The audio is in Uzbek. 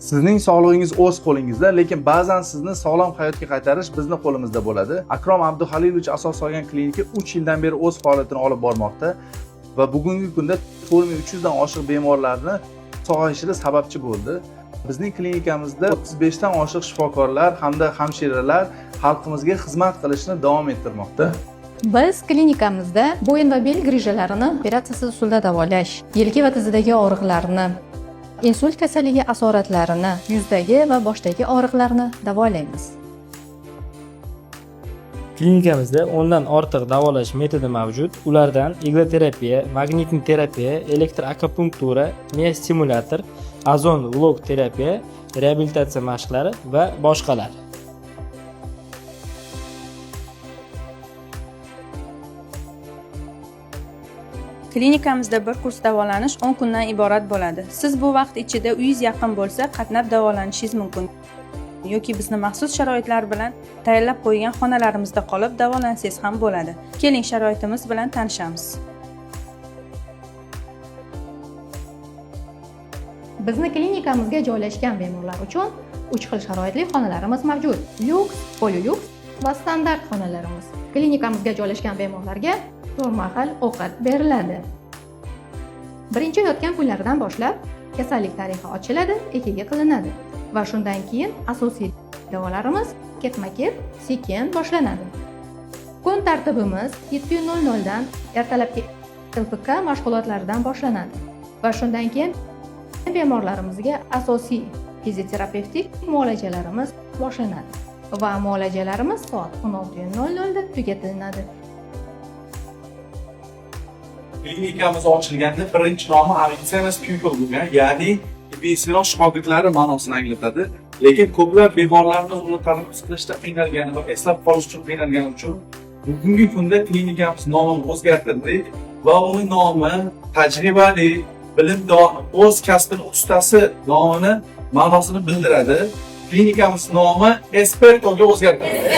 Sizning sog'lig'ingiz o'z qo'lingizda, lekin ba'zan sizni sog'lom hayotga qaytarish bizning qo'limizda bo'ladi. Akrom Abduhalilovich asos solgan klinika 3 yildan beri o'z faoliyatini olib bormoqda va bugungi kunda 4300 dan oshiq bemorlarni sog'ayishida sababchi bo'ldi. Bizning klinikamizda 35 dan oshiq shifokorlar hamda hamshiralar xalqimizga xizmat qilishni davom ettirmoqda. Biz klinikamizda bo'yin va bel grijalarini operatsiyasiz usulda davolash, yelka va tizidagi og'riqlarni, insult kasalligi asoratlarini, yuzdagi va boshdagi og'riqlarni davolaymiz. Klinikamizda 10 dan ortiq davolash metodi mavjud. Ulardan igloterapiya, magnitni terapiya, elektr akupunktura, miostimulyator, ozon vlog terapiya, reabilitatsiya mashqlari va boshqalar. Klinikamizda bir kurs davolanish 10 kundan iborat bo'ladi. Siz bu vaqt ichida uyingiz yaqin bo'lsa, qatnab davolanishingiz mumkin. Yoki bizni maxsus sharoitlar bilan tayyorlab qo'ygan xonalarimizda qolib davolansangiz ham bo'ladi. Keling, sharoitimiz bilan tanishamiz. Bizning klinikamizga joylashgan bemorlar uchun 3 xil sharoitli xonalarimiz mavjud. Lyuks, polyuks va standart xonalarimiz. Klinikamizga joylashgan bemorlarga 4 mahal ovqat beriladi. Birinchi yotgan kunlaridan boshlab kasallik tarixi ochiladi, ekiga qilinadi va shundan keyin asosiy davolarimiz ketma-ket sekin boshlanadi. Kun tartibimiz 7:00 dan ertalabki LPK mashg'ulotlaridan boshlanadi va shundan keyin bemorlarimizga asosiy fizioterapevtik muolajalarimiz boshlanadi va muolajalarimiz soat 16:00 da tugatiladi. Klinikamiz ochilganda birinchi nomi Avicenna Pupil bo'lgan, ya'ni besinov shogirdlari ma'nosini anglatadi. Lekin ko'plab bemorlarimiz uni tanaffus qilishda qiynalgani va eslab qolish uchun qiynalgani uchun bugungi kunda klinikamiz nomini o'zgartirdik va uning nomi tajribali, bilimdon, o'z kasbining ustasi nomini ma'nosini bildiradi. Klinikamiz nomi Espertoga o'zgartirildi.